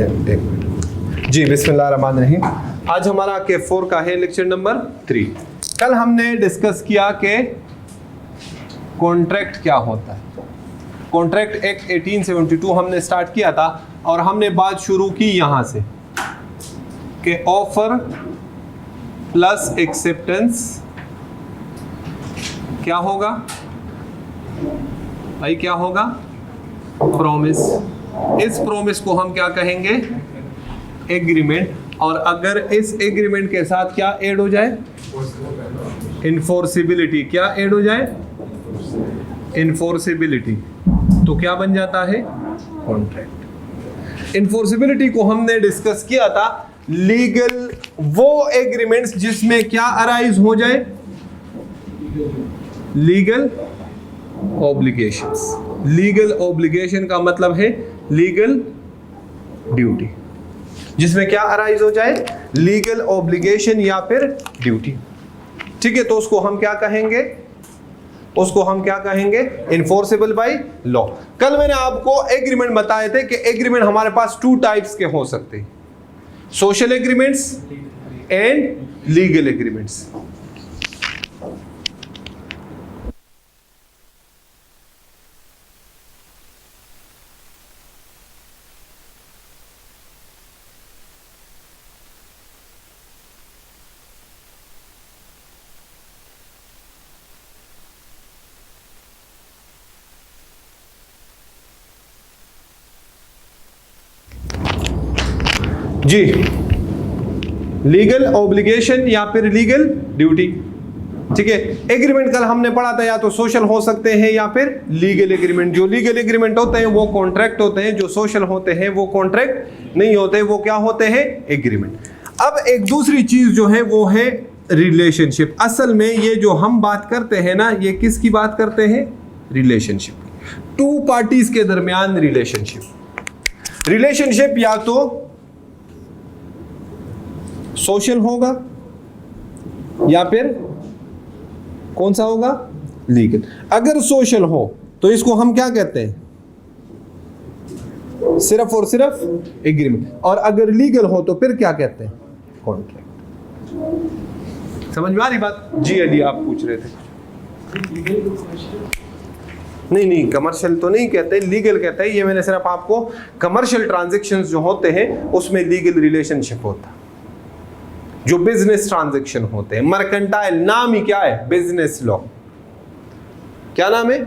एक मिनट जी। बिस्मिल्लाहिर्रहमानिर्रहीम। आज हमारा K4 का है लेक्चर नंबर 3। कल हमने डिस्कस किया कि कॉन्ट्रैक्ट क्या होता है। कॉन्ट्रैक्ट एक्ट 1872 हमने स्टार्ट किया था और हमने बात शुरू की यहाँ से कि ऑफर प्लस एक्सेप्टेंस क्या होगा भाई, क्या होगा? प्रॉमिस। इस प्रॉमिस को हम क्या कहेंगे? एग्रीमेंट। और अगर इस एग्रीमेंट के साथ क्या ऐड हो जाए? इन्फोर्सिबिलिटी। क्या ऐड हो जाए? इन्फोर्सिबिलिटी। तो क्या बन जाता है? कॉन्ट्रैक्ट। इन्फोर्सिबिलिटी को हमने डिस्कस किया था। लीगल वो एग्रीमेंट्स जिसमें क्या अराइज हो जाए? Legal obligations. लीगल ऑब्लिगेशन का मतलब है लीगल ड्यूटी, जिसमें क्या अराइज हो जाए? लीगल ऑब्लिगेशन या फिर ड्यूटी। ठीक है, तो उसको हम क्या कहेंगे? उसको हम क्या कहेंगे? Enforceable by law. कल मैंने आपको एग्रीमेंट बताए थे कि एग्रीमेंट हमारे पास 2 टाइप्स के हो सकते हैं, social agreements and legal agreements. जी, लीगल ऑब्लिगेशन या फिर लीगल ड्यूटी। ठीक है, एग्रीमेंट कल हमने पढ़ा था, या तो सोशल हो सकते हैं या फिर लीगल एग्रीमेंट। जो लीगल एग्रीमेंट होते हैं वो कॉन्ट्रैक्ट होते हैं, जो सोशल होते हैं वो कॉन्ट्रैक्ट नहीं होते, वो क्या होते हैं? एग्रीमेंट। अब एक दूसरी चीज जो है वो है रिलेशनशिप। असल में ये जो हम बात करते हैं ना, ये किसकी बात करते हैं? रिलेशनशिप। 2 पार्टीज के दरमियान रिलेशनशिप। रिलेशनशिप या तो सोशल होगा या फिर कौन सा होगा? लीगल। अगर सोशल हो तो इसको हम क्या कहते हैं? सिर्फ और सिर्फ एग्रीमेंट। और अगर लीगल हो तो फिर क्या कहते हैं? कॉन्ट्रैक्ट। समझ में आ रही बात? जी अली, आप पूछ रहे थे। नहीं, कमर्शियल तो नहीं कहते, लीगल कहते हैं। ये मैंने सिर्फ आपको कमर्शियल ट्रांजैक्शंस जो होते हैं उसमें लीगल रिलेशनशिप होता है। जो बिजनेस ट्रांजैक्शन होते हैं, मर्केंटाइल, नाम ही क्या है? Business law. क्या नाम है?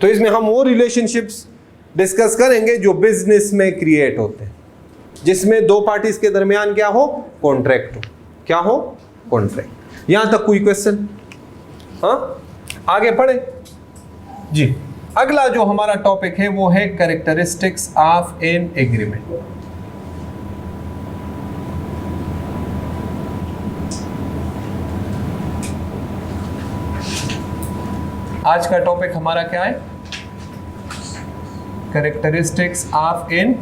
तो इसमें हम वो रिलेशनशिप्स डिस्कस करेंगे जो बिजनेस में क्रिएट होते हैं, जिसमें 2 पार्टीज के दरमियान क्या हो? कॉन्ट्रैक्ट हो। क्या हो? कॉन्ट्रैक्ट। यहां तक कोई क्वेश्चन? हाँ, आगे पढ़े जी। अगला जो हमारा टॉपिक है वो है कैरेक्टरिस्टिक्स ऑफ एन एग्रीमेंट। आज का टॉपिक हमारा क्या है? Characteristics of an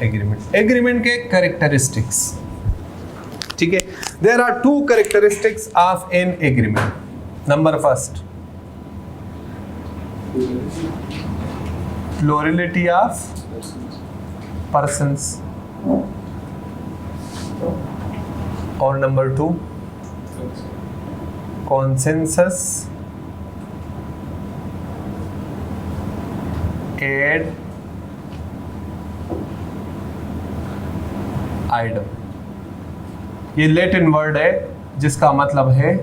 agreement. Agreement के कैरेक्टरिस्टिक्स। ठीक है, there are 2 characteristics of an agreement. Number first, plurality of persons, और नंबर 2 कॉन्सेंसस एड आइडम। ये लैटिन वर्ड है जिसका मतलब है,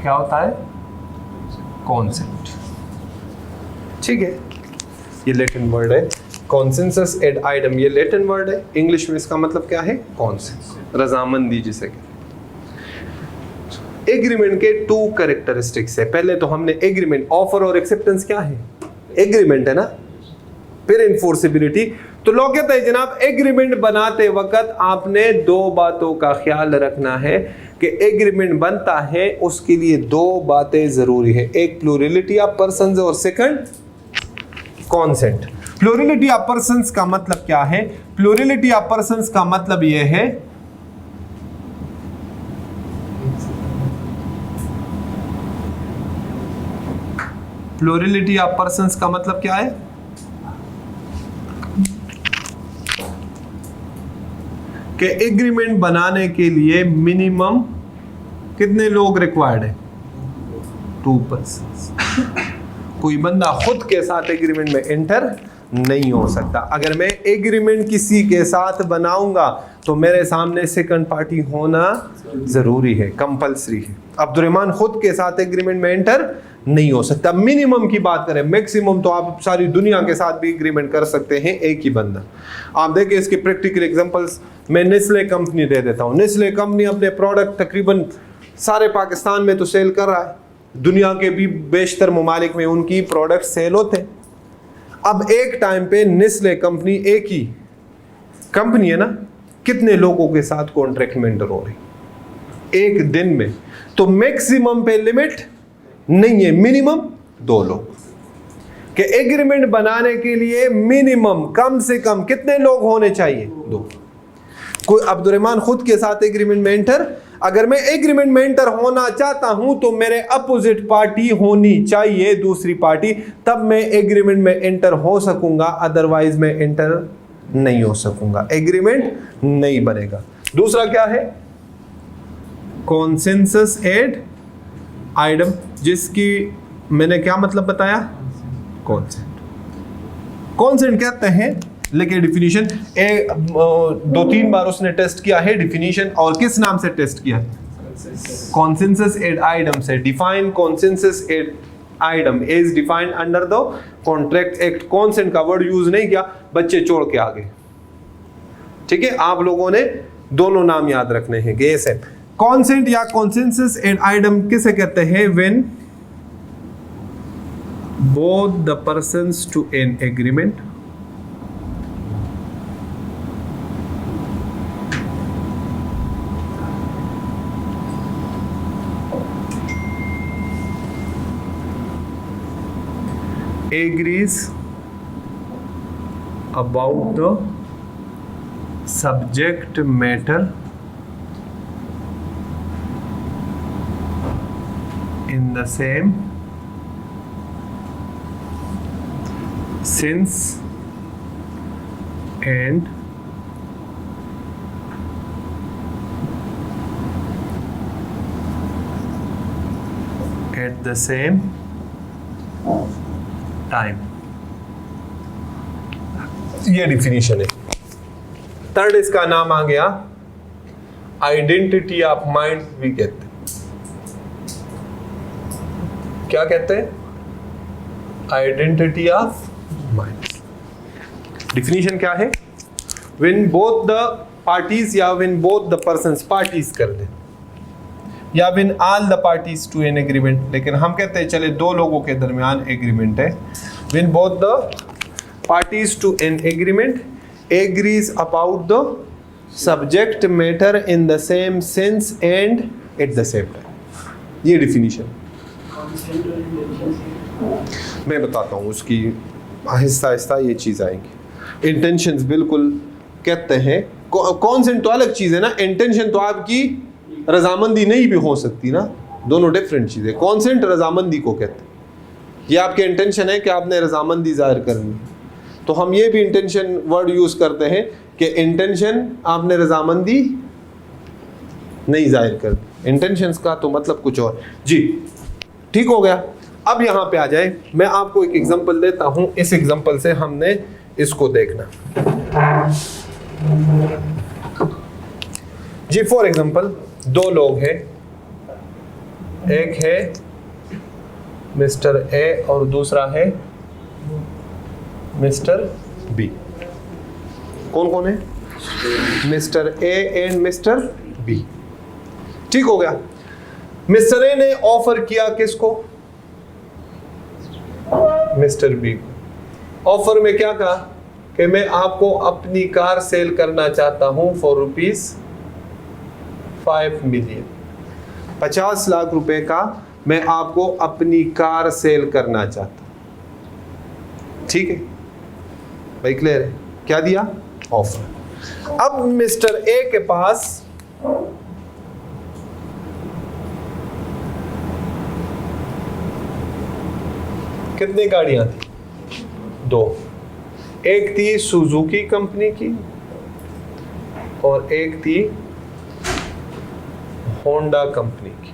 क्या होता है? कॉन्सेप्ट। ठीक है, ये लैटिन वर्ड है। कॉन्सेंसस एड आइडम, ये लैटिन वर्ड है। इंग्लिश में इसका मतलब क्या है? कॉन्सेंसस, रजामंदी जिसे कहते हैं। एग्रीमेंट के 2 कैरेक्टरिस्टिक्स है। पहले तो हमने एग्रीमेंट, ऑफर और एक्सेप्टेंस क्या है? एग्रीमेंट है ना। फिर इन्फोर्सिबिलिटी। तो लोग कहते हैं जनाब एग्रीमेंट बनाते वक्त आपने 2 बातों का ख्याल रखना है कि एग्रीमेंट बनता है उसके लिए 2 बातें जरूरी है। एक प्लूरलिटी ऑफ पर्सन्स और second consent. Plurality of persons का मतलब क्या है? प्लूरलिटी ऑफ पर्सन्स का मतलब यह है प्लूरलिटी ऑफ पर्सन्स का मतलब क्या है? कि एग्रीमेंट बनाने के लिए मिनिमम कितने लोग रिक्वायर्ड है? 2 पर्सन्स। कोई बंदा खुद के साथ एग्रीमेंट में एंटर नहीं हो सकता। अगर मैं एग्रीमेंट किसी के साथ बनाऊंगा तो मेरे सामने सेकंड पार्टी होना जरूरी है, कंपलसरी है। अब्दुर्रहमान खुद के साथ एग्रीमेंट में एंटर नहीं हो सकता। मिनिमम की बात करें, मैक्सिमम तो आप सारी दुनिया के साथ भी एग्रीमेंट कर सकते हैं एक ही बंदा। आप देखिए इसके प्रैक्टिकल एग्जांपल्स। मैं नेस्ले कंपनी दे देता हूँ। नेस्ले कंपनी अपने प्रोडक्ट तकरीबन सारे पाकिस्तान में तो सेल कर रहा है, दुनिया के भी बेशतर ममालिक में उनकी प्रोडक्ट सेल होते हैं। अब एक टाइम पे नेस्ले कंपनी, एक ही कंपनी है ना, कितने लोगों के साथ कॉन्ट्रैक्ट में एंटर हो रही एक दिन में? तो मैक्सिमम पे लिमिट नहीं है, मिनिमम 2 लोग के एग्रीमेंट बनाने के लिए मिनिमम कम से कम कितने लोग होने चाहिए? 2। कोई अब्दुर्रहमान खुद के साथ एग्रीमेंट में एंटर, अगर मैं एग्रीमेंट में एंटर होना चाहता हूं तो मेरे अपोजिट पार्टी होनी चाहिए, दूसरी पार्टी, तब मैं एग्रीमेंट में एंटर हो सकूंगा, अदरवाइज मैं एंटर नहीं हो सकूंगा, एग्रीमेंट नहीं बनेगा। दूसरा क्या है? कॉन्सेंसस एड आइटम, जिसकी मैंने क्या मतलब बताया? कॉन्सेंट कहते हैं, लेकिन डिफिनीशन 2-3 बार उसने टेस्ट किया है डिफिनीशन, और किस नाम से टेस्ट किया है? कॉन्सेंसस एड आइटम से। Define consensus ad item is defined under the contract act. Consent का वर्ड यूज नहीं किया, बच्चे छोड़ के आगे, ठीक है? आप लोगों ने दोनों नाम याद रखने हैं, गेस है। कॉन्सेंट या कॉन्सेंसस एड आइटम किसे कहते हैं? When both the persons to an agreement agrees about the subject matter in the same sense and at the same time. ये डिफिनीशन है। थर्ड इसका नाम आ गया आइडेंटिटी ऑफ माइंड भी कहते हैं। क्या कहते हैं? Identity of mind. डिफिनीशन क्या है? व्हेन बोथ द पार्टीज या when both the persons, parties कर दे, या when all the parties to an agreement, लेकिन हम कहते हैं चले 2 लोगों के दरमियान एग्रीमेंट है। When both the parties to an agreement agrees about the subject matter in the same sense and at the same time. ये डिफिनीशन मैं बताता हूँ, उसकी आहिस्ता आहिस्ता ये चीज़ आएंगी। इंटेंशंस बिल्कुल कहते हैं, कॉन्सेंट तो अलग चीज़ है ना, इंटेंशन तो आपकी रजामंदी नहीं भी हो सकती ना, दोनों डिफरेंट चीज़ें। कॉन्सेंट रजामंदी को कहते हैं, ये आपके इंटेंशन है कि आपने रजामंदी जाहिर करनी, तो हम ये भी इंटेंशन वर्ड यूज़ करते हैं कि इंटेंशन आपने रजामंदी नहीं जाहिर करनी। इंटेंशंस का तो मतलब कुछ और। जी ठीक हो गया। अब यहाँ पे आ जाए, मैं आपको एक एग्जांपल देता हूँ, इस एग्जांपल से हमने इसको देखना। जी फॉर एग्जांपल 2 लोग हैं, एक है मिस्टर ए और दूसरा है मिस्टर बी। कौन कौन है? Mister A and Mister B. ठीक हो गया। मिस्टर ए ने ऑफर किया किसको? मिस्टर बी को। ऑफर में क्या कहा कि मैं आपको अपनी कार सेल करना चाहता हूं फॉर ₹5 मिलियन, 50 लाख रुपए का मैं आपको अपनी कार सेल करना चाहता हूं। ठीक है भाई, क्लियर है? क्या दिया? ऑफर। अब मिस्टर ए के पास कितनी गाड़ियां थी? 2। एक थी सुजुकी कंपनी की और एक थी होंडा कंपनी की।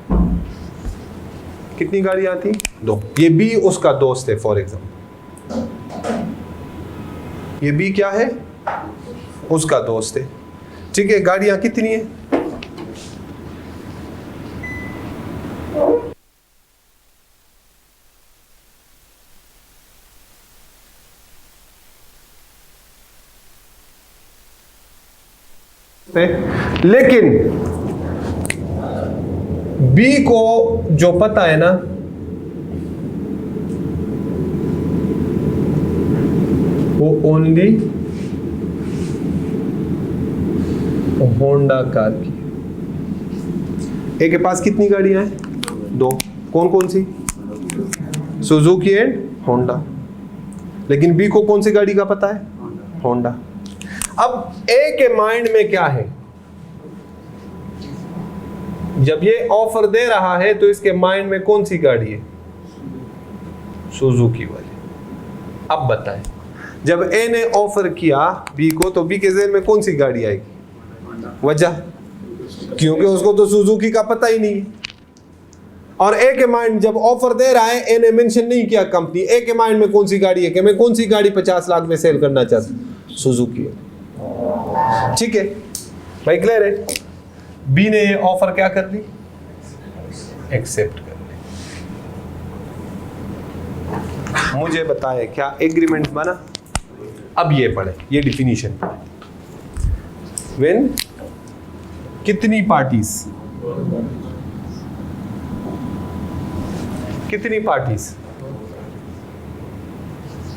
कितनी गाड़ियां थी? 2। ये बी उसका दोस्त है फॉर एग्जाम्पल, ये बी क्या है? उसका दोस्त है। ठीक है, गाड़ियां कितनी है? लेकिन बी को जो पता है ना, वो ओनली होंडा कार की। ए के पास कितनी गाड़ियां हैं? 2। कौन कौन सी? Suzuki and Honda. लेकिन बी को कौन सी गाड़ी का पता है? होंडा। अब ए के माइंड में क्या है? जब ये ऑफर दे रहा है तो इसके माइंड में कौन सी गाड़ी है? सुजुकी वाली। अब बताएं, जब ए ने ऑफर किया बी को, तो बी के ज़हन में कौन सी गाड़ी आएगी? वजह, क्योंकि उसको तो सुजुकी का पता ही नहीं है। और ए के माइंड जब ऑफर दे रहा है, ए ने मेंशन नहीं किया कंपनी, ए के माइंड में कौन सी गाड़ी है कि मैं कौन सी गाड़ी 50 लाख में सेल करना चाहता हूं? सुजुकी है। ठीक है भाई, क्लियर है? बी ने ये ऑफर क्या कर ली? एक्सेप्ट कर ली। मुझे बताए क्या एग्रीमेंट बना? अब ये पढ़े, ये डिफिनीशन पढ़े। व्हेन कितनी पार्टीज, कितनी पार्टीज,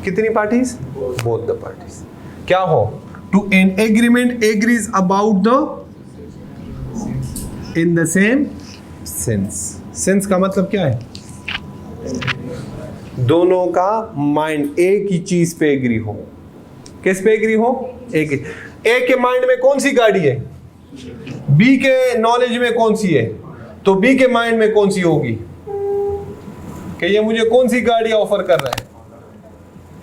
कितनी पार्टीज? Both the parties. क्या हो? To an agreement agrees about the in the same sense. Sense का मतलब क्या है? दोनों का माइंड एक ही चीज पे एग्री हो। किस पे एग्री हो? एक ही। ए के माइंड में कौन सी गाड़ी है? बी के नॉलेज में कौन सी है? तो बी के माइंड में कौन सी होगी कि ये मुझे कौन सी गाड़ी ऑफर कर रहा है?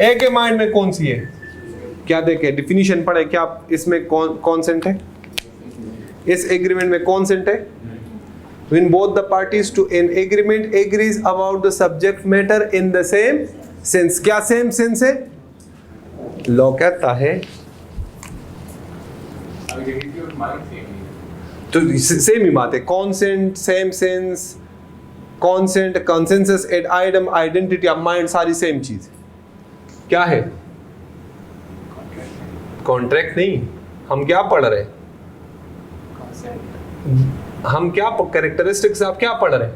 ए के माइंड में कौन सी है? क्या देखे, डिफिनीशन पढ़े क्या इसमें? कॉन्सेंट है इस एग्रीमेंट में? कॉन्सेंट है when both the parties to an agreement agrees about the subject matter in the same sense। क्या सेम सेंस है? लॉ कहता है तो सेम ही बात है। Consent, same sense, consent, consensus, ad idem, identity of mind, सारी सेम चीज क्या है? कॉन्ट्रैक्ट नहीं। हम क्या पढ़ रहे हैं? हम क्या कैरेक्टरिस्टिक्स आप क्या पढ़ रहे हैं?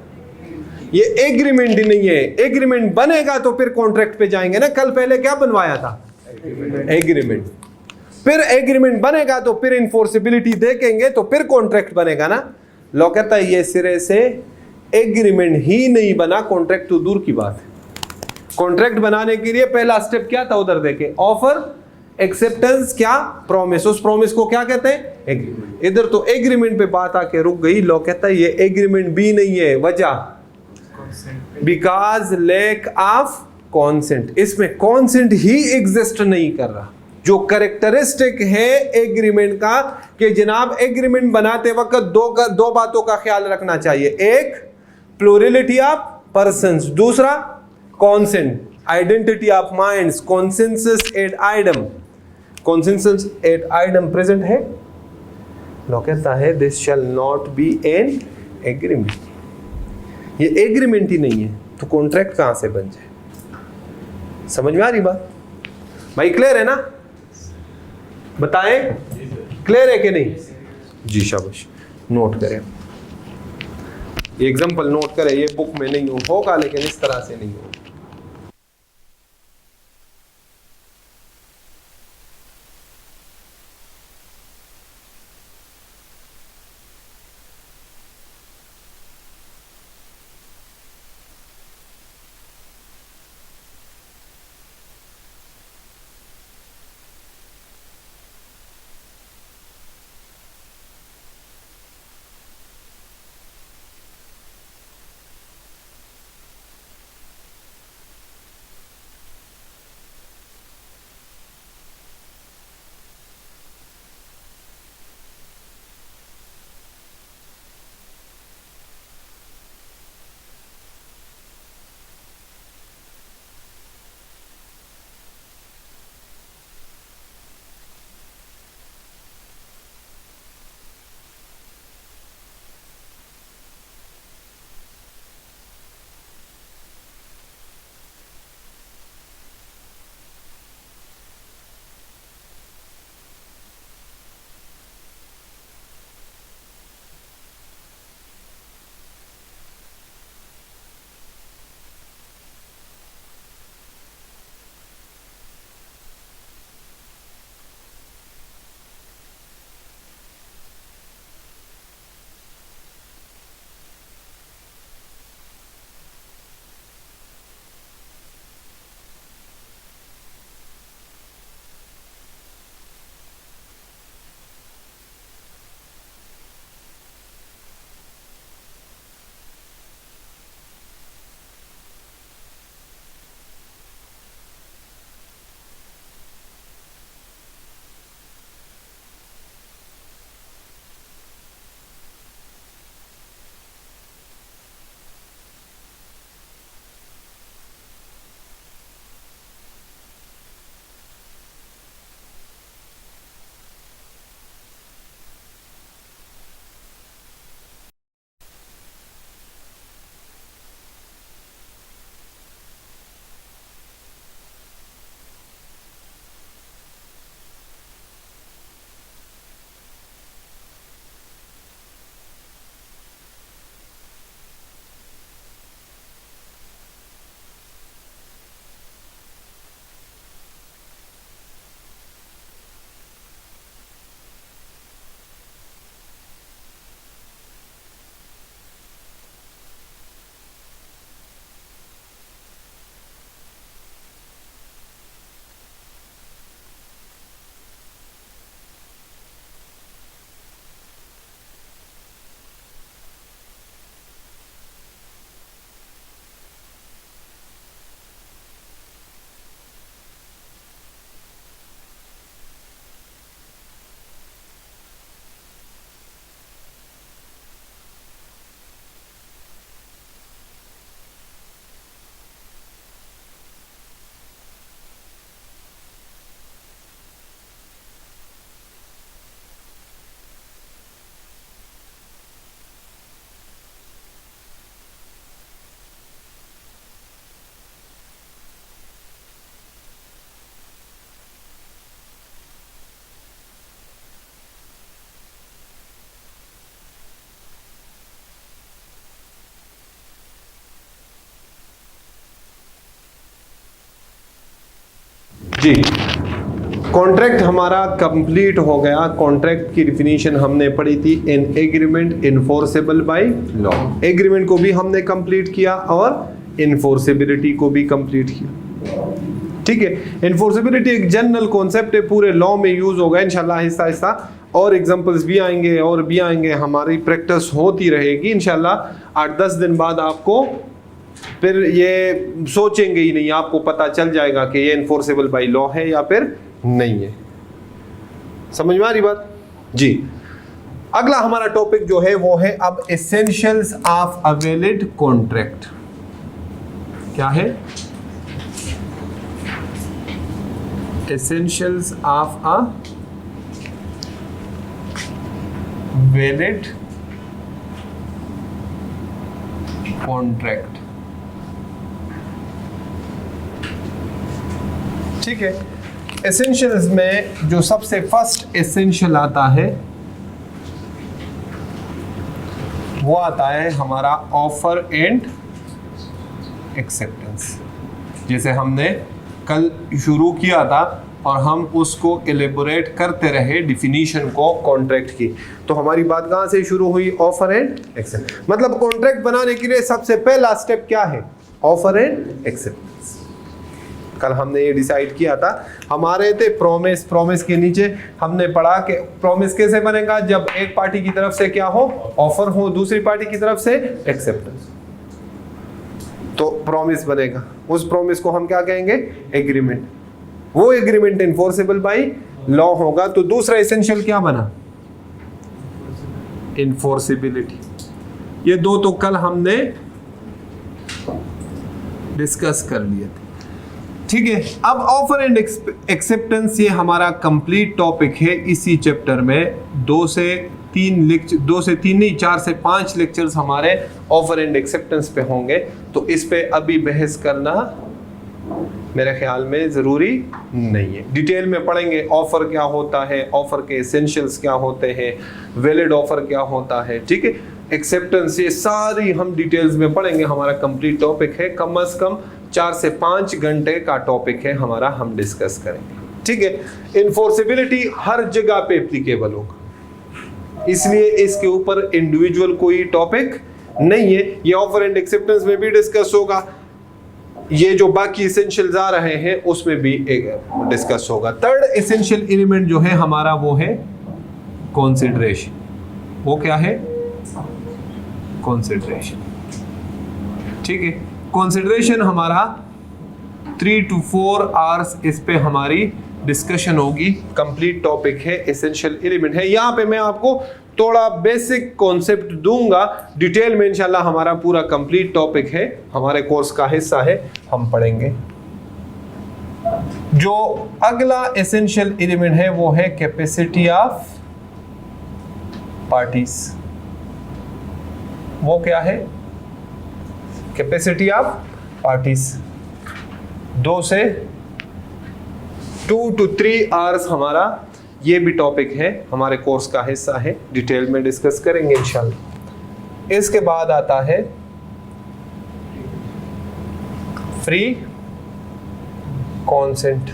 ये एग्रीमेंट ही नहीं है। एग्रीमेंट बनेगा तो फिर कॉन्ट्रैक्ट पे जाएंगे ना। कल पहले क्या बनवाया था? एग्रीमेंट। फिर एग्रीमेंट बनेगा तो फिर इन्फोर्सिबिलिटी देखेंगे तो फिर कॉन्ट्रैक्ट बनेगा ना। लॉ कहता है ये सिरे से एग्रीमेंट ही नहीं बना, कॉन्ट्रैक्ट तो दूर की बात है। कॉन्ट्रैक्ट बनाने के लिए पहला स्टेप क्या था? उधर देखे, ऑफर, एक्सेप्टेंस, क्या? प्रॉमिस। उस प्रॉमिस को क्या कहते हैं? एग्रीमेंट। इधर तो एग्रीमेंट पे बात आके रुक गई। लॉ कहता है ये एग्रीमेंट भी नहीं है। वजह? Because lack of consent. इसमें कॉन्सेंट ही एग्जिस्ट नहीं कर रहा। जो कैरेक्टरिस्टिक है एग्रीमेंट का कि जनाब एग्रीमेंट बनाते वक्त दो बातों का ख्याल रखना चाहिए। एक, प्लूरलिटी ऑफ पर्संस। दूसरा, consent, identity of minds, consensus ad idem. Consensus ad idem present है। लॉ कहता है this shall not be an agreement. ये एग्रीमेंट ही नहीं है तो कॉन्ट्रैक्ट कहां से बन जाए? समझ में आ रही बात भाई? क्लियर है ना? बताएं क्लियर है कि नहीं? जी शाबाश। नोट करें, ये एग्जांपल नोट करें। ये बुक में नहीं होगा लेकिन इस तरह से नहीं होगा। जी, कॉन्ट्रैक्ट हमारा कंप्लीट हो गया। कॉन्ट्रैक्ट की डिफिनीशन हमने पढ़ी थी, an agreement enforceable by law. Agreement को भी हमने कंप्लीट किया और इन्फोर्सेबिलिटी को भी कंप्लीट किया। ठीक है, इन्फोर्सेबिलिटी एक जनरल कॉन्सेप्ट है, पूरे लॉ में यूज होगा इंशाल्लाह आहिस्ता आहिस्ता, और एग्जांपल्स भी आएंगे और भी आएंगे, हमारी प्रैक्टिस होती रहेगी इंशाल्लाह। 8-10 दिन बाद आपको फिर ये सोचेंगे ही नहीं, आपको पता चल जाएगा कि ये इन्फोर्सेबल बाय लॉ है या फिर नहीं है। समझ में आ रही बात? जी, अगला हमारा टॉपिक जो है वो है अब essentials of a valid contract. क्या है? Essentials of a valid contract. ठीक है, एसेंशियल्स में जो सबसे फर्स्ट एसेंशियल आता है वो आता है हमारा ऑफर एंड एक्सेप्टेंस। जैसे हमने कल शुरू किया था और हम उसको एलेबोरेट करते रहे डिफिनीशन को कॉन्ट्रैक्ट की, तो हमारी बात कहां से शुरू हुई? Offer and acceptance. मतलब कॉन्ट्रैक्ट बनाने के लिए सबसे पहला स्टेप क्या है? Offer and acceptance. कल हमने ये डिसाइड किया था, हमारे थे प्रॉमिस, प्रॉमिस के नीचे हमने पढ़ा कि प्रॉमिस कैसे बनेगा? जब एक पार्टी की तरफ से क्या हो? ऑफर हो, दूसरी पार्टी की तरफ से एक्सेप्टेंस, तो प्रॉमिस बनेगा। उस प्रॉमिस को हम क्या कहेंगे? एग्रीमेंट। वो एग्रीमेंट इन्फोर्सेबल बाय लॉ होगा। तो दूसरा एसेंशियल क्या बना? इन्फोर्सिबिलिटी। ये दो तो कल हमने डिस्कस कर लिए थे। ठीक है, अब ऑफर एंड एक्सेप्टेंस ये हमारा कंप्लीट टॉपिक है इसी चैप्टर में। 2 से 3 नहीं 4 से 5 लेक्चर्स हमारे ऑफर एंड एक्सेप्टेंस पे होंगे, तो इस पे अभी बहस करना मेरे ख्याल में ज़रूरी नहीं है। डिटेल में पढ़ेंगे ऑफर क्या होता है, ऑफर के एसेंशियल्स क्या होते हैं, वैलिड ऑफर क्या होता है, ठीक है, एक्सेप्टेंस, ये सारी हम डिटेल्स में पढ़ेंगे। हमारा कंप्लीट टॉपिक है, कम से कम 4 से 5 घंटे का टॉपिक है हमारा, हम डिस्कस करेंगे। ठीक है, इन्फोर्सिबिलिटी हर जगह पे एप्लीकेबल होगा, इसलिए इसके ऊपर इंडिविजुअल कोई टॉपिक नहीं है। ये ऑफर एंड एक्सेप्टेंस में भी डिस्कस होगा, ये जो बाकी एसेंशियल्स आ रहे हैं उसमें भी डिस्कस होगा। थर्ड एसेंशियल एलिमेंट जो है हमारा वो है कंसीडरेशन। वो क्या है? कंसीडरेशन। ठीक है, कंसीडरेशन हमारा 3 to 4 आवर्स इस पे हमारी डिस्कशन होगी। कंप्लीट टॉपिक है, एसेंशियल एलिमेंट है। यहाँ पे मैं आपको थोड़ा बेसिक कॉन्सेप्ट दूंगा, डिटेल में इंशाल्लाह हमारा पूरा कंप्लीट टॉपिक है, हमारे कोर्स का हिस्सा है, हम पढ़ेंगे। जो अगला एसेंशियल एलिमेंट है वो है कैपेसिटी ऑफ पार्टीज। वो क्या है? Capacity of parties. 2 to 3 hours हमारा ये भी टॉपिक है, हमारे कोर्स का हिस्सा है, डिटेल में डिस्कस करेंगे इंशाल्लाह। इसके बाद आता है free consent.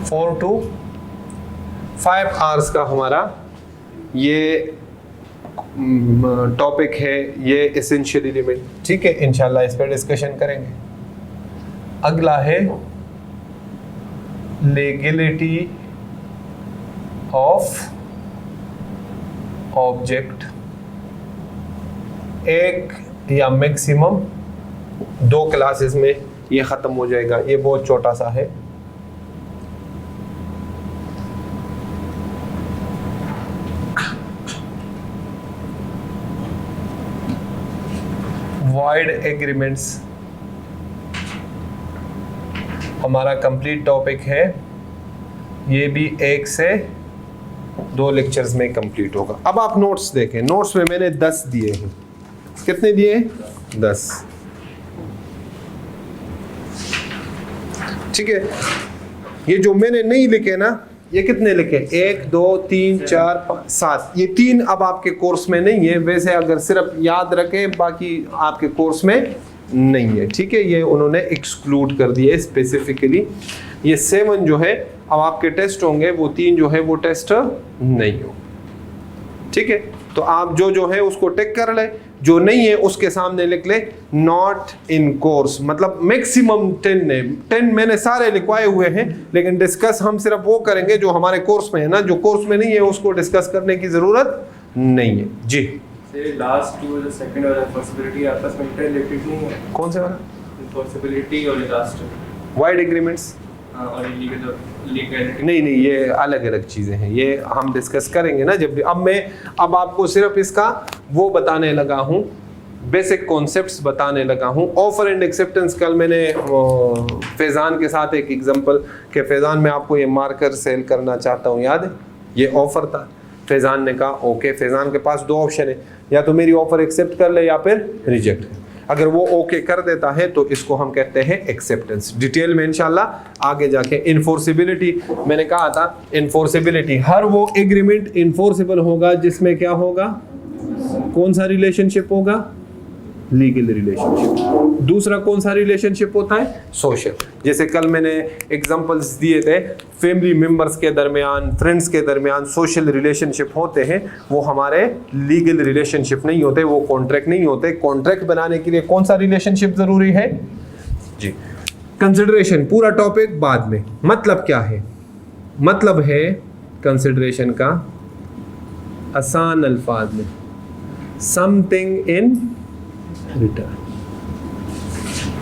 Four to 5 hours का हमारा ये टॉपिक है, ये एसेंशियल एलिमेंट। ठीक है, इंशाल्लाह इस पर डिस्कशन करेंगे। अगला है लीगलिटी ऑफ ऑब्जेक्ट। एक या मैक्सिमम 2 क्लासेस में ये खत्म हो जाएगा, ये बहुत छोटा सा है। वॉइड एग्रीमेंट्स हमारा कंप्लीट टॉपिक है, ये भी 1 से 2 लेक्चर्स में कंप्लीट होगा। अब आप नोट्स देखें, नोट्स में मैंने 10 दिए हैं। कितने दिए? 10। ठीक है, ये जो मैंने नहीं लिखे ना, ये कितने लिखे, 1 2 3 4 5 7, ये 3 अब आपके कोर्स में नहीं है, वैसे अगर सिर्फ याद रखें बाकी आपके कोर्स में नहीं है, ठीक है, ये उन्होंने एक्सक्लूड कर दिया स्पेसिफिकली। ये 7 जो है अब आपके टेस्ट होंगे, वो 3 जो है वो टेस्ट नहीं हो, ठीक है। तो आप जो है उसको टिक कर ले, जो नहीं है उसके सामने लिख ले नॉट इन कोर्स, मतलब मैक्सिमम 10 है, 10 मैंने सारे लिखवाए हुए हैं, लेकिन डिस्कस हम सिर्फ वो करेंगे जो हमारे कोर्स में है ना, जो कोर्स में नहीं है उसको डिस्कस करने की जरूरत नहीं है जी। लास्ट टू जो सेकंड वाला एनफोर्सेबिलिटी आपस में इंटररिलेटेड नहीं है? कौन से वाला? एनफोर्सेबिलिटी और लास्ट वाइड एग्रीमेंट्स और लीगलिटी। नहीं, ये अलग अलग चीज़ें हैं, ये हम डिस्कस करेंगे ना जब भी। अब आपको सिर्फ इसका वो बताने लगा हूँ, बेसिक कॉन्सेप्ट्स बताने लगा हूँ। ऑफर एंड एक्सेप्टेंस, कल मैंने फैज़ान के साथ एक एग्जांपल कि फैज़ान मैं आपको ये मार्कर सेल करना चाहता हूँ, याद है, ये ऑफर था। फैज़ान ने कहा ओके, फैज़ान के पास 2 ऑप्शन है, या तो मेरी ऑफर एक्सेप्ट कर ले या फिर रिजेक्ट। अगर वो ओके कर देता है तो इसको हम कहते हैं एक्सेप्टेंस। डिटेल में इंशाल्लाह आगे जाके। इन्फोर्सिबिलिटी, मैंने कहा था इन्फोर्सिबिलिटी, हर वो एग्रीमेंट इन्फोर्सिबल होगा जिसमें क्या होगा, कौन सा रिलेशनशिप होगा, लीगल रिलेशनशिप। दूसरा कौन सा रिलेशनशिप होता है, सोशल। जैसे कल मैंने एग्जांपल्स दिए थे, फैमिली मेंबर्स के दरमियान, फ्रेंड्स के दरमियान सोशल रिलेशनशिप होते हैं, वो हमारे लीगल रिलेशनशिप नहीं होते, वो कॉन्ट्रैक्ट नहीं होते। कॉन्ट्रैक्ट बनाने के लिए कौन सा रिलेशनशिप जरूरी है जी, कंसिडरेशन। पूरा टॉपिक बाद में। मतलब क्या है, मतलब है कंसिडरेशन का आसान अल्फाज में समथिंग इन रिटर्न।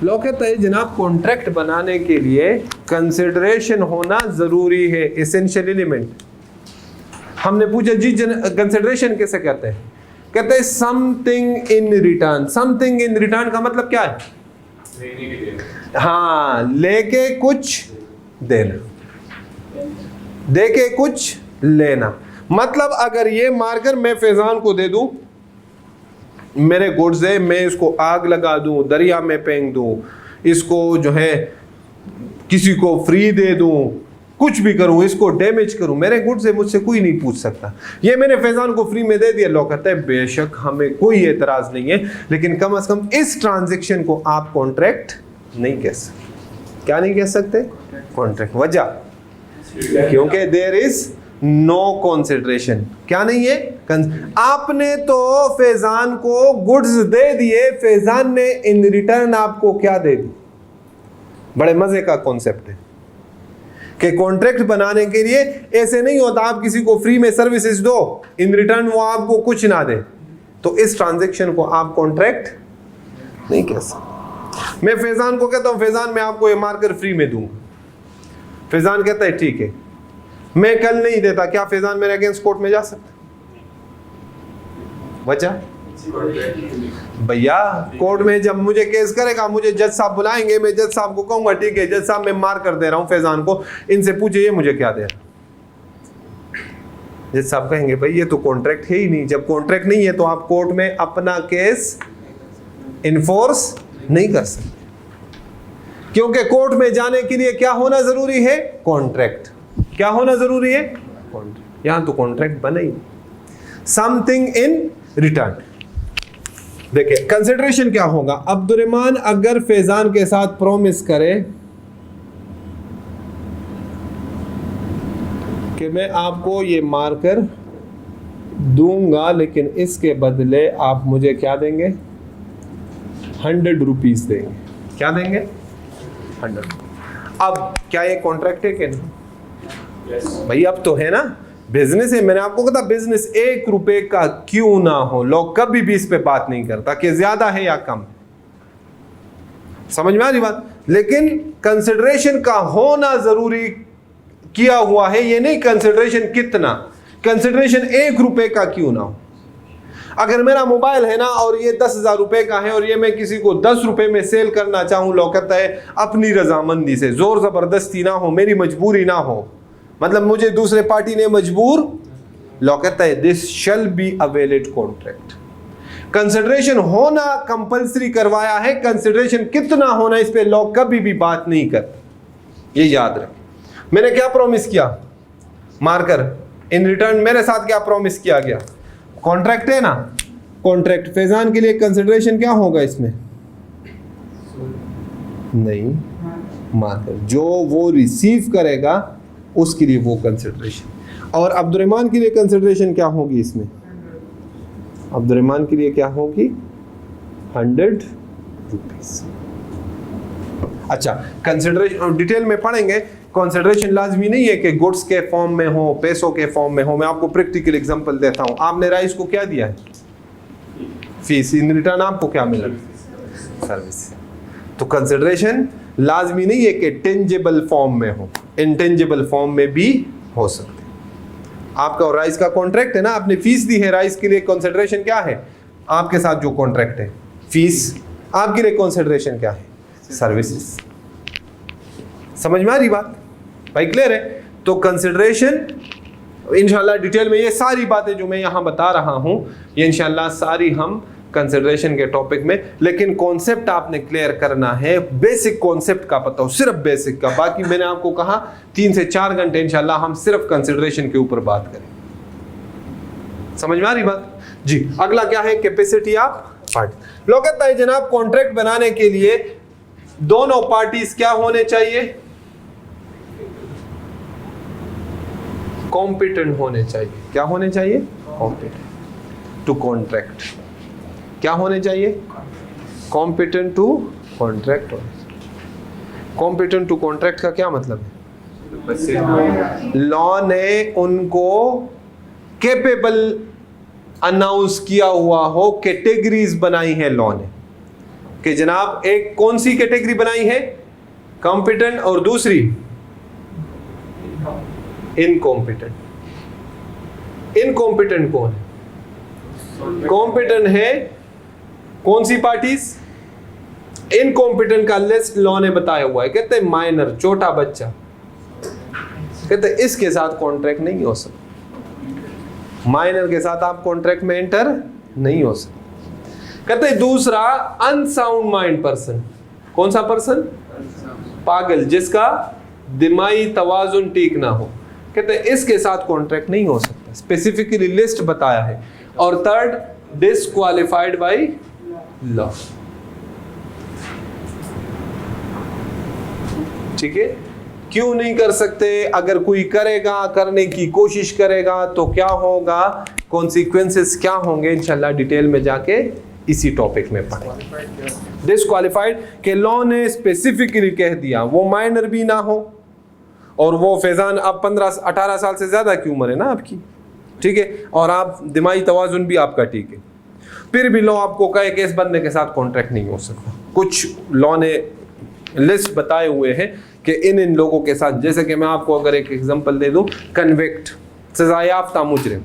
लोग कहते हैं जनाब कॉन्ट्रैक्ट बनाने के लिए कंसिडरेशन होना जरूरी है, एसेंशियल एलिमेंट। हमने पूछा जी कंसिडरेशन कैसे कहते हैं, कहते हैं something in return. Something in return का मतलब क्या है, लेने के लिए, हाँ, लेके कुछ देना, देके कुछ लेना। मतलब अगर ये मार्कर मैं फैज़ान को दे दूं, मेरे गुड्स है, मैं इसको आग लगा दूं, दरिया में फेंक दूं, इसको जो है किसी को फ्री दे दूं, कुछ भी करूं, इसको डैमेज करूं, मेरे गुड्स है, मुझसे कोई नहीं पूछ सकता। ये मैंने फैज़ान को फ्री में दे दिया, लोग कहते हैं बेशक हमें कोई एतराज नहीं है, लेकिन कम से कम इस ट्रांजेक्शन को आप कॉन्ट्रैक्ट नहीं कह सकते। क्या नहीं कह सकते, कॉन्ट्रैक्ट। वजह क्योंकि देयर इज नो कंसिडरेशन। क्या नहीं है, आपने तो फैज़ान को गुड्स दे दिए, फैज़ान ने इन रिटर्न आपको क्या दे दी। बड़े मजे का कॉन्सेप्ट है कि कॉन्ट्रैक्ट बनाने के लिए ऐसे नहीं होता आप किसी को फ्री में सर्विसेज दो, इन रिटर्न वो आपको कुछ ना दे, तो इस ट्रांजैक्शन को आप कॉन्ट्रैक्ट नहीं कह सकते। मैं फैज़ान को कहता हूं फैज़ान मैं आपको ये मार्कर फ्री में दूंगा, फैज़ान कहता है ठीक है, मैं कल नहीं देता, क्या फैज़ान मेरे अगेंस्ट कोर्ट में जा सकता? वजह भैया कोर्ट में जब मुझे केस करेगा, मुझे जज साहब बुलाएंगे, मैं जज साहब को कहूंगा ठीक है जज साहब मैं मार कर दे रहा हूं फैज़ान को, इनसे पूछे ये मुझे क्या दे रहा। जज साहब कहेंगे भाई ये तो कॉन्ट्रैक्ट है ही नहीं। जब कॉन्ट्रैक्ट नहीं है तो आप कोर्ट में अपना केस इन्फोर्स नहीं कर सकते, क्योंकि कोर्ट में जाने के लिए क्या होना जरूरी है, कॉन्ट्रैक्ट। क्या होना जरूरी है, कॉन्ट्रैक्ट। यहां तो कॉन्ट्रैक्ट बना ही नहीं। Something in return. देखिए कंसिडरेशन क्या होगा, अब्दुर्रहमान अगर फैज़ान के साथ प्रॉमिस करे कि मैं आपको ये मार्कर दूंगा, लेकिन इसके बदले आप मुझे क्या देंगे, 100 रुपीज देंगे। क्या देंगे, 100। अब क्या ये कॉन्ट्रैक्ट है कि नहीं? भाई अब तो है ना, बिजनेस है। मैंने आपको कहा बिजनेस 1 रुपए का क्यों ना हो, लोग कभी भी इस पे बात नहीं करता कि ज्यादा है या कम। समझ में आ रही बात? लेकिन कंसिडरेशन का होना जरूरी किया हुआ है, ये नहीं कंसिडरेशन कितना, कंसिडरेशन 1 रुपए का क्यों ना हो। अगर मेरा मोबाइल है ना और ये 10,000 रुपए का है और ये मैं किसी को 10 रुपए में सेल करना चाहूं, लोग कहता है अपनी रजामंदी से, जोर जबरदस्ती ना हो, मेरी मजबूरी ना हो, मतलब मुझे दूसरे पार्टी ने मजबूर, लॉ कहता है this shall be a valid contract. Consideration होना कंपलसरी करवाया है, कंसिडरेशन कितना होना इस पे लॉ कभी भी बात नहीं करता, ये याद रखें। मैंने क्या प्रॉमिस किया, मार्कर, इन रिटर्न मेरे साथ क्या प्रॉमिस किया गया, कॉन्ट्रैक्ट है ना, कॉन्ट्रैक्ट। फैजान के लिए कंसिडरेशन क्या होगा इसमें, नहीं, मार्कर। जो वो रिसीव करेगा उसके लिए वो कंसिडरेशन। और अब्दुर्रहमान के लिए कंसिडरेशन क्या होगी इसमें, अब्दुर्रहमान के लिए क्या होगी, 100 रुपीज। अच्छा, कंसिडरेशन डिटेल में पढ़ेंगे। कंसिडरेशन लाजमी नहीं है कि गुड्स के फॉर्म में हो, पैसों के फॉर्म में हो। मैं आपको प्रैक्टिकल एग्जांपल देता हूं। आपने राइस को क्या दिया है, फीस, इन रिटर्न आपको क्या मिला, सर्विस। तो कंसिडरेशन लाजमी नहीं है कि टेंजेबल फॉर्म में हो, इंटेंजेबल फॉर्म में भी हो सकते। आपका और राइस का कॉन्ट्रैक्ट है ना, आपने फीस दी है राइस के लिए, कंसिडरेशन क्या है, आपके साथ जो कॉन्ट्रैक्ट है फीस, आपके लिए कंसिडरेशन क्या है, सर्विसेज। समझ में आ रही बात भाई, क्लियर है। तो कंसिडरेशन इंशाल्लाह डिटेल में, ये सारी बातें जो मैं यहाँ बता रहा हूँ ये इंशाल्लाह सारी हम कंसिडरेशन के टॉपिक में, लेकिन कॉन्सेप्ट आपने क्लियर करना है, बेसिक कॉन्सेप्ट का पता हो, सिर्फ बेसिक का। बाकी मैंने आपको कहा 3 से 4 घंटे इंशाल्लाह हम सिर्फ कंसिडरेशन के ऊपर बात करें। समझ में आ रही बात जी। अगला क्या है, कैपेसिटी ऑफ पार्टी। लोग कहता है जनाब कॉन्ट्रैक्ट बनाने के लिए दोनों पार्टीज क्या होने चाहिए, कॉम्पिटेंट होने चाहिए। क्या होने चाहिए, कॉम्पिटेंट टू कॉन्ट्रैक्ट। क्या होने चाहिए, competent to contract. Competent to contract का क्या मतलब है, लॉ ने उनको कैपेबल अनाउंस किया हुआ हो, कैटेगरीज बनाई है लॉ ने कि जनाब एक कौन सी कैटेगरी बनाई है, कॉम्पिटेंट, और दूसरी इनकॉम्पिटेंट। इनकॉम्पिटेंट कौन है, कॉम्पिटेंट है कौन सी पार्टीज, इनकॉम्पिटेंट का लिस्ट लॉ ने बताया हुआ है। कहते हैं माइनर, छोटा बच्चा, कहते हैं इसके साथ कॉन्ट्रैक्ट नहीं हो सकता, माइनर के साथ आप कॉन्ट्रैक्ट में एंटर नहीं हो सकते। कहते हैं दूसरा अनसाउंड माइंड पर्सन। कौन सा पर्सन, पागल, जिसका दिमागी तवाजुन ठीक ना हो, कहते हैं इसके साथ कॉन्ट्रैक्ट नहीं हो सकता, स्पेसिफिकली लिस्ट बताया है। और थर्ड, डिस्क्वालिफाइड बाय लॉ। ठीक है, क्यों नहीं कर सकते, अगर कोई करेगा, करने की कोशिश करेगा तो क्या होगा, कॉन्सिक्वेंसेस क्या होंगे, इंशाल्लाह डिटेल में जाके इसी टॉपिक में पढ़ेंगे। डिस्क्वालिफाइड के लॉ ने स्पेसिफिकली कह दिया वो माइनर भी ना हो, और वो फैजान अब 15-18 साल से ज्यादा की उम्र है ना आपकी, ठीक है, और आप दिमागी तवाजुन भी आपका ठीक है, फिर भी लॉ आपको कहे कि इस बंदे के साथ कॉन्ट्रैक्ट नहीं हो सकता। कुछ लॉ ने लिस्ट बताए हुए हैं कि इन लोगों के साथ, जैसे कि मैं आपको अगर एक एग्जांपल दे दूं, कन्विक्ट, सजायाफ्ता मुजरिम,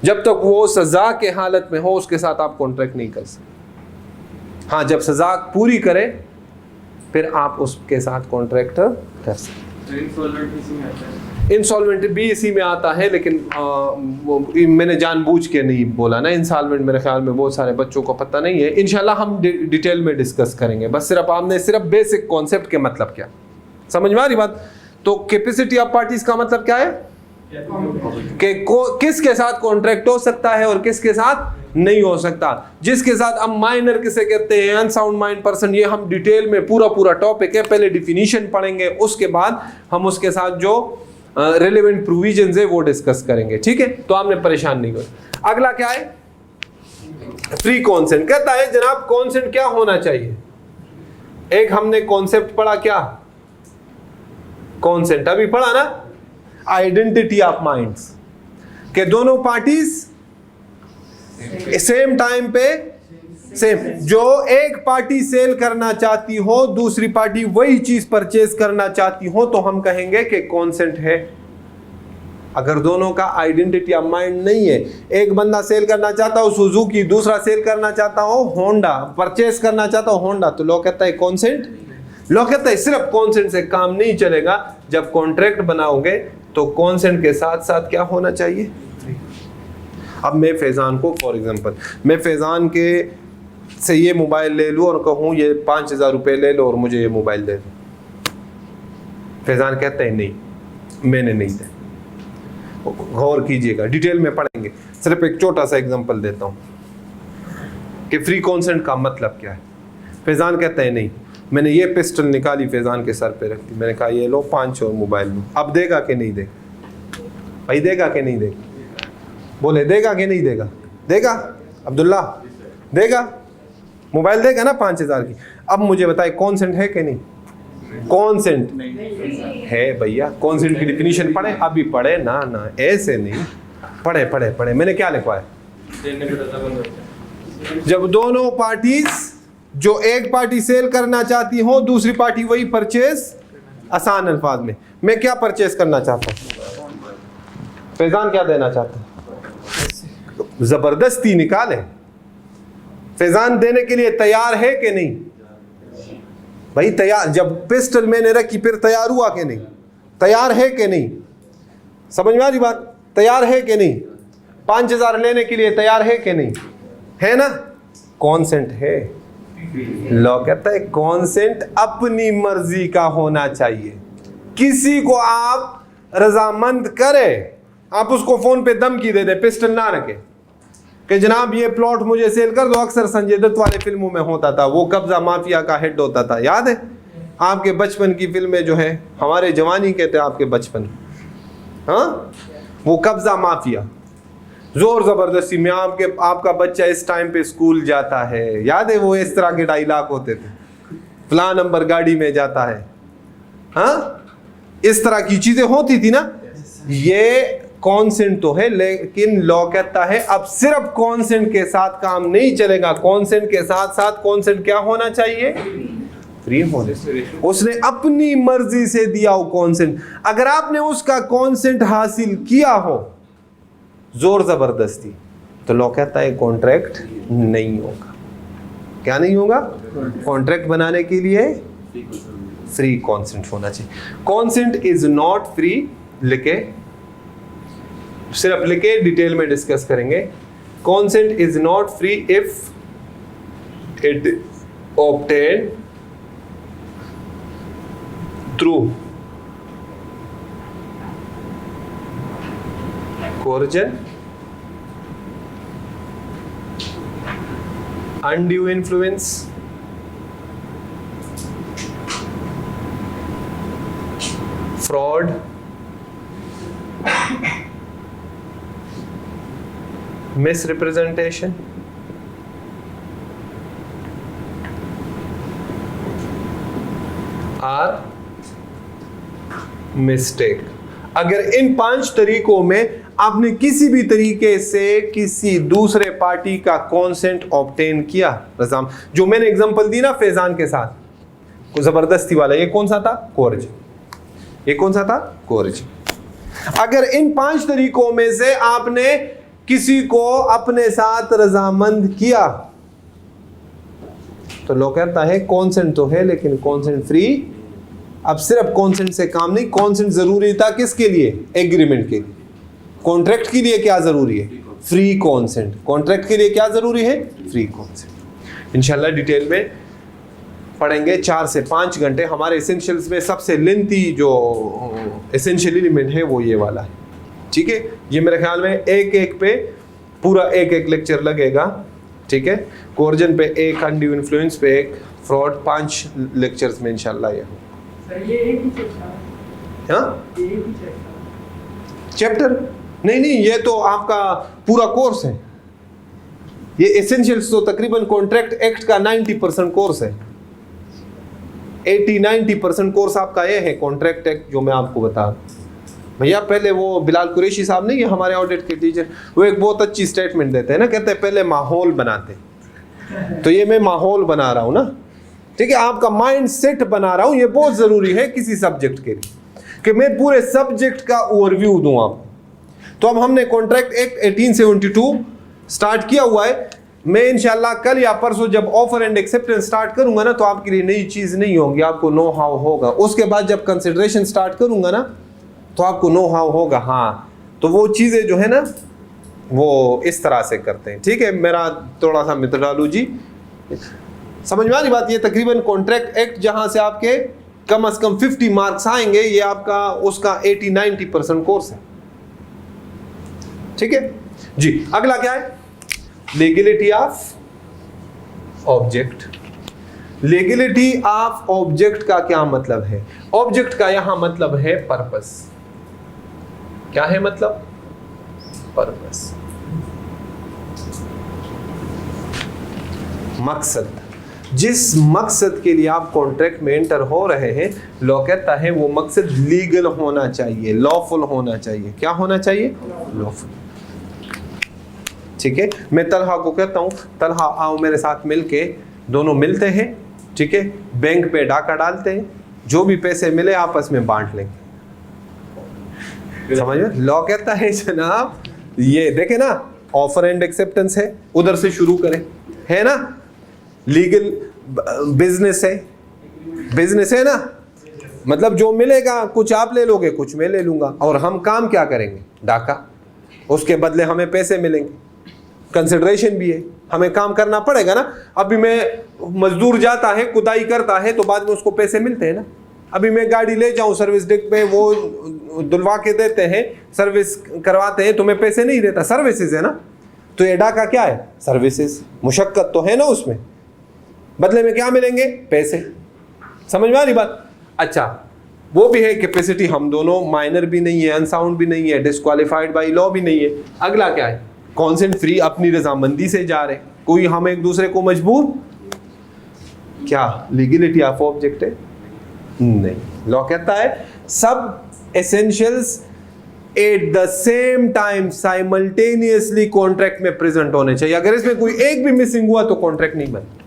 जब तक वो सजा के हालत में हो उसके साथ आप कॉन्ट्रैक्ट नहीं कर सकते। हाँ, जब सजा पूरी करे फिर आप उसके साथ कॉन्ट्रैक्ट कर सकते। इंसॉल्वेंट भी इसी में आता है, लेकिन मैंने जानबूझ के नहीं बोला ना इंसॉल्वेंट, मेरे ख्याल में बहुत सारे बच्चों को पता नहीं है। इंशाल्लाह हम डिटेल में डिस्कस करेंगे, बस सिर्फ आपने सिर्फ बेसिक कॉन्सेप्ट के मतलब क्या समझ में आ रही बात। तो कैपेसिटी ऑफ पार्टीज का मतलब क्या है कि किसके साथ कॉन्ट्रैक्ट हो सकता है और किसके साथ नहीं हो सकता। जिसके साथ, अब माइनर किसे कहते हैं, अनसाउंड माइंड पर्सन, ये हम डिटेल में पूरा टॉपिक है, पहले डिफिनीशन पढ़ेंगे, उसके बाद हम उसके साथ जो रेलेवेंट प्रोविजंस है वो डिस्कस करेंगे, ठीक है। तो आपने परेशान नहीं होना। अगला क्या है, फ्री कॉन्सेंट। कहता है जनाब कॉन्सेंट क्या होना चाहिए। एक हमने कॉन्सेप्ट पढ़ा, क्या कॉन्सेंट अभी पढ़ा ना, आइडेंटिटी ऑफ माइंड्स, के दोनों पार्टीज सेम टाइम पे सेम, जो एक पार्टी सेल करना चाहती हो दूसरी पार्टी वही चीज परचेज करना चाहती हो तो हम कहेंगे कि कॉन्सेंट है। अगर दोनों का आइडेंटिटी ऑफ माइंड नहीं है, एक बंदा सेल करना चाहता हो सुजुकी, दूसरा सेल करना चाहता हो होंडा, परचेज करना चाहता हो होंडा, तो लोग कहता है कॉन्सेंट। लोग कहता है सिर्फ कॉन्सेंट से काम नहीं चलेगा, जब कॉन्ट्रैक्ट बनाओगे तो कॉन्सेंट के साथ साथ क्या होना चाहिए। अब मैं फैजान को, फॉर एग्जांपल, मैं फैजान के से ये मोबाइल ले लूँ और कहूँ ये 5000 रुपये ले लो और मुझे ये मोबाइल दे दो। फैजान कहते हैं नहीं, मैंने नहीं दे। गौर कीजिएगा, डिटेल में पढ़ेंगे। सिर्फ एक छोटा सा एग्जांपल देता हूँ कि फ्री कॉन्सेंट का मतलब क्या है। फैजान कहते हैं नहीं, मैंने ये पिस्टल निकाली, फैजान के सर पे रख दी, मैंने कहा ये लो 5 और मोबाइल लो। अब देगा कि नहीं देगा? भाई देगा कि नहीं देगा? बोले देगा कि नहीं देगा? देगा। अब्दुल्ला देगा, मोबाइल देगा ना 5000 की। अब मुझे बताए कॉन्सेंट है कि नहीं? कॉन्सेंट है भैया। कॉन्सेंट की डिफिनीशन पढ़े, अभी पढ़े ना, ना ऐसे नहीं, पढ़े पढ़े पढ़े। मैंने क्या लिखवाया? जब दोनों पार्टीज, जो एक पार्टी सेल करना चाहती हो, दूसरी पार्टी वही परचेज, आसान अल्फाज में मैं क्या परचेज करना चाहता हूं? फैजान क्या देना चाहता है? जबरदस्ती निकाले। फैजान देने के लिए तैयार है कि नहीं? भाई तैयार, जब पिस्टल मैंने रखी फिर तैयार हुआ कि नहीं? तैयार है कि नहीं? समझ में आ रही बात? तैयार है कि नहीं? 5000 लेने के लिए तैयार है कि नहीं? है ना? कॉन्सेंट है। लॉ कहता है कॉन्सेंट अपनी मर्जी का होना चाहिए। किसी को आप रजामंद करे, आप उसको फोन पे धमकी दे दे, पिस्टल ना रखे कि जनाब ये प्लॉट मुझे सेल कर दो। अक्सर संजय दत्त वाले फिल्मों में होता था, वो कब्जा माफिया का हेड होता था, याद है? आपके बचपन की फिल्में जो है, हमारे जवानी कहते हैं आपके बचपन, हाँ, वो कब्जा माफिया, जोर जबरदस्ती में आपका बच्चा इस टाइम पे स्कूल जाता है, याद है? वो इस तरह के डायलॉग होते थे, फला नंबर गाड़ी में जाता है, हाँ, इस तरह की चीजें होती थी ना। ये कॉन्सेंट तो है, लेकिन लॉ कहता है अब सिर्फ कॉन्सेंट के साथ काम नहीं चलेगा। कॉन्सेंट के साथ साथ कॉन्सेंट क्या होना चाहिए? फ्री होने से। उसने अपनी मर्जी से दिया हो कॉन्सेंट। अगर आपने उसका कॉन्सेंट हासिल किया हो जोर जबरदस्ती, तो लॉ कहता है कॉन्ट्रैक्ट नहीं होगा। क्या नहीं होगा? कॉन्ट्रैक्ट बनाने के लिए फ्री कॉन्सेंट होना चाहिए। कॉन्सेंट इज नॉट फ्री लिखे, सिर्फ लिखे, डिटेल में डिस्कस करेंगे। Consent is not free if it obtain through coercion, undue influence, fraud, misrepresentation, or mistake। अगर इन 5 तरीकों में आपने किसी भी तरीके से किसी दूसरे पार्टी का कॉन्सेंट ऑब्टेन किया, रजाम जो मैंने एग्जांपल दी ना फैजान के साथ, को जबरदस्ती वाला, ये कौन सा था? कोर्जन। ये कौन सा था? कोर्जन। अगर इन 5 तरीकों में से आपने किसी को अपने साथ रजामंद किया, तो लोग कहता है कॉन्सेंट तो है लेकिन कॉन्सेंट फ्री। अब सिर्फ कॉन्सेंट से काम नहीं, कॉन्सेंट जरूरी था किसके लिए? एग्रीमेंट के लिए। कॉन्ट्रैक्ट के लिए क्या जरूरी है? Free consent. कॉन्ट्रैक्ट के लिए क्या जरूरी है? Free consent. इंशाल्लाह डिटेल में पढ़ेंगे। 4 से 5 घंटे। हमारे एसेंशियल्स में सबसे लेंथी जो एसेंशियल एलिमेंट है वो ये वाला है, ठीक है? ये मेरे ख्याल में एक पे पूरा एक लेक्चर लगेगा, ठीक है? कोर्जन पे 1, अनड्यू इन्फ्लुएंस पे 1, फ्रॉड 5 लेक्चर्स में इंशाल्लाह ये हो। ये एक ही चैप्टर, हाँ, एक ही चैप्टर, चैप्टर नहीं, ये तो आपका पूरा कोर्स है। ये एसेंशियल्स तो तकरीबन कॉन्ट्रैक्ट एक्ट का 90% कोर्स है। 80-90% कोर्स आपका ये है कॉन्ट्रैक्ट एक्ट, जो मैं आपको बता भैया। पहले वो बिलाल कुरैशी साहब नहीं, हमारे ऑडिट के टीचर, वो एक बहुत अच्छी स्टेटमेंट देते हैं ना, कहते हैं पहले माहौल बनाते। तो ये मैं माहौल बना रहा हूँ ना, ठीक है? आपका माइंड सेट बना रहा हूँ। ये बहुत ज़रूरी है किसी सब्जेक्ट के लिए कि मैं पूरे सब्जेक्ट का ओवरव्यू दूँ आपको। तो अब हमने कॉन्ट्रैक्ट एक्ट 1872 स्टार्ट किया हुआ है। मैं इंशाल्लाह कल या परसों जब ऑफर एंड एक्सेप्टेंस स्टार्ट करूंगा ना, तो आपके लिए नई चीज़ नहीं होगी, आपको नो हाउ होगा। उसके बाद जब कंसिडरेशन स्टार्ट करूंगा ना, तो आपको नो हाउ होगा। हाँ, तो वो चीज़ें जो है ना वो इस तरह से करते हैं, ठीक है? मेरा थोड़ा सा मेथोडोलॉजी समझ में आ रही बात? ये तकरीबन कॉन्ट्रैक्ट एक्ट जहां से आपके कम से कम 50 मार्क्स आएंगे, ये आपका उसका 80-90% कोर्स है। ठीक है जी। अगला क्या है? Legality of object. Legality of object का क्या मतलब है? ऑब्जेक्ट का यहां मतलब है पर्पस। क्या है मतलब? पर्पस, मकसद। जिस मकसद के लिए आप कॉन्ट्रैक्ट में एंटर हो रहे हैं, लॉ कहता है वो मकसद लीगल होना चाहिए, लॉफुल होना चाहिए। क्या होना चाहिए? लॉफुल। ठीक है, मैं तलहा को कहता हूं, तलहा आओ मेरे साथ मिलके, दोनों मिलते हैं, ठीक है, बैंक पे डाका डालते हैं, जो भी पैसे मिले आपस में बांट लेंगे। समझ में? लॉ कहता है जनाब, ये देखे ना, ऑफर एंड एक्सेप्टेंस है, उधर से शुरू करें, है ना, लीगल बिजनेस है, बिजनेस है ना, मतलब जो मिलेगा कुछ आप ले लोगे, कुछ मैं ले लूंगा, और हम काम क्या करेंगे? डाका, उसके बदले हमें पैसे मिलेंगे, कंसिडरेशन भी है, हमें काम करना पड़ेगा ना। अभी मैं मजदूर जाता है, कुदाई करता है, तो बाद में उसको पैसे मिलते हैं ना। अभी मैं गाड़ी ले जाऊं सर्विस डेक पे, वो धुलवा के देते हैं, सर्विस करवाते हैं, तो मैं पैसे नहीं देता, सर्विसेज है ना। तो ये डाका क्या है? सर्विसेज। मुशक्कत तो है ना उसमें, बदले में क्या मिलेंगे? पैसे। समझ में आ रही बात? अच्छा, वो भी है कैपेसिटी, हम दोनों माइनर भी नहीं है, अनसाउंड भी नहीं है, डिस्क्वालिफाइड बाय लॉ भी नहीं है। अगला क्या है? कॉन्सेंट फ्री, अपनी रजामंदी से जा रहे, कोई हम एक दूसरे को मजबूर, क्या लीगलिटी ऑफ ऑब्जेक्ट है? नहीं। लॉ कहता है सब essentials eight the same time simultaneously contract में प्रेजेंट होने चाहिए। अगर इसमें कोई एक भी मिसिंग हुआ तो कॉन्ट्रैक्ट नहीं बनता।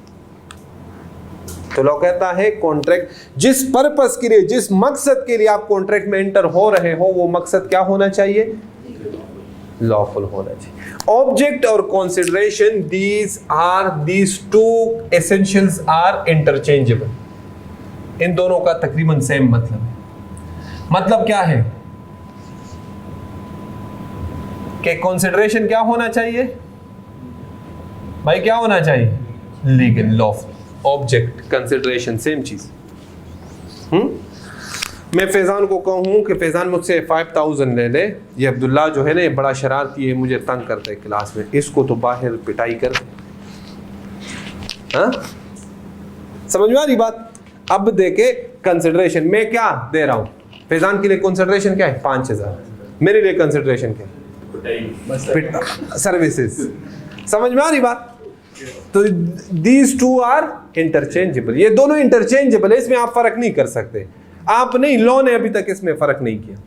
तो लॉ कहता है कॉन्ट्रैक्ट, जिस पर्पस के लिए, जिस मकसद के लिए आप कॉन्ट्रैक्ट में एंटर हो रहे हो, वो मकसद क्या होना चाहिए? लॉफुल होना चाहिए। ऑब्जेक्ट और consideration, these two essentials are interchangeable. इन दोनों का तकरीबन सेम मतलब है। मतलब क्या है कि कंसिडरेशन क्या होना चाहिए भाई? क्या होना चाहिए? Legal, lawful. Object, consideration, same चीज। मैं फैजान को कहूँ कि फैजान मुझसे 5000 ले ले, ये अब्दुल्ला जो है ना, ये बड़ा शरारती है, मुझे तंग करता है क्लास में, इसको तो बाहर पिटाई कर दे। हाँ, समझ में आ रही बात? अब देखे कंसिडरेशन मैं क्या दे रहा हूँ, फैजान के लिए कंसिडरेशन क्या है? 5000, मेरे लिए कंसिडरेशन क्या है? सर्विसेज। समझ में आ रही बात? तो दीज टू आर इंटरचेंजेबल, ये दोनों इंटरचेंजेबल है, इसमें आप फर्क नहीं कर सकते। आप नहीं, लॉ ने अभी तक इसमें फर्क नहीं किया,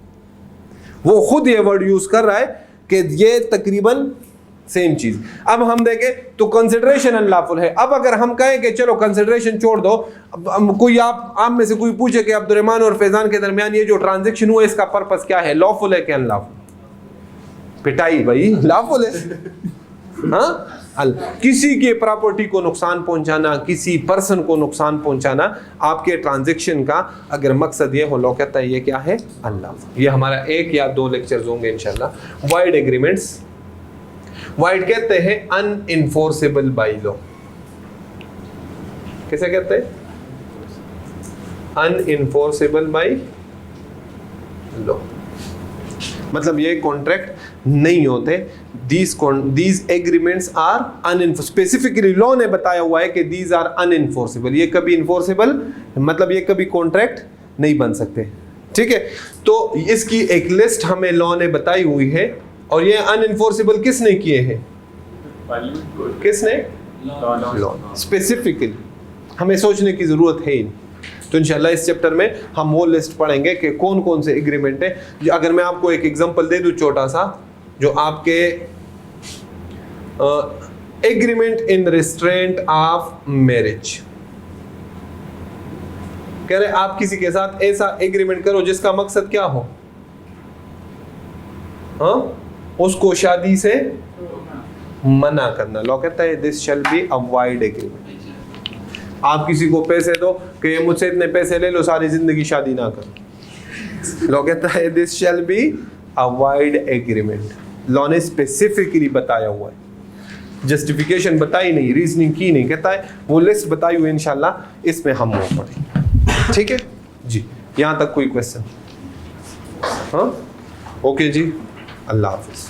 वो खुद ये वर्ड यूज कर रहा है कि ये तकरीबन सेम चीज। अब हम देखें तो कंसिडरेशन अनलॉफुल है। अब अगर हम कहें कि चलो कंसिडरेशन छोड़ दो, कोई आप में से कोई पूछे कि अब्दुर्रहमान और फैजान के दरमियान ये जो ट्रांजैक्शन हुआ, इसका पर्पस क्या है? लॉफुल है कि अनलॉफुल? पिटाई भाई, लॉफुल है। हाँ, किसी के प्रॉपर्टी को नुकसान पहुंचाना, किसी पर्सन को नुकसान पहुंचाना, आपके ट्रांजैक्शन का अगर मकसद ये हो, लॉ कहता है ये क्या है? अनलॉफुल। ये हमारा 1 या 2 लेक्चर्स होंगे इंशाल्लाह। वाइड एग्रीमेंट्स, वाइड कहते हैं अनइन्फोर्सेबल बाय लॉ। कैसे कहते हैं? अनइन्फोर्सेबल बाय लॉ, मतलब ये कॉन्ट्रैक्ट नहीं होते। These agreements are unenforceable. Specifically law ने बताया हुआ है कि दीज आर अनइन्फोर्सेबल, ये कभी इन्फोर्सेबल, मतलब ये कभी कॉन्ट्रैक्ट नहीं बन सकते। ठीक है, तो इसकी एक लिस्ट हमें लॉ ने बताई हुई है, और ये अनइन्फोर्सेबल किसने किए हैं? किसने? लॉ। स्पेसिफिकली हमें सोचने की जरूरत है ही नहीं। तो इंशाल्लाह इस चैप्टर में हम वो लिस्ट पढ़ेंगे कि कौन कौन से एग्रीमेंट है। अगर मैं आपको एक एग्जांपल दे दूं छोटा सा, जो आपके agreement in restraint of marriage, कह रहे आप किसी के साथ ऐसा एग्रीमेंट करो जिसका मकसद क्या हो? हाँ, उसको शादी से मना करना। लॉ कहता है this shall be a wide agreement. आप किसी को पैसे दो कि मुझसे इतने पैसे ले लो, सारी जिंदगी शादी ना करो। लॉ कहता है this shall be a wide agreement. Law ने स्पेसिफिकली बताया हुआ है, जस्टिफिकेशन बताई नहीं, रीजनिंग की नहीं, कहता है वो लिस्ट बताई हुई, इंशाल्लाह इसमें हम वो पढ़ेंगे। ठीक है जी, यहाँ तक कोई क्वेश्चन? हाँ, ओके जी, अल्लाह हाफिज।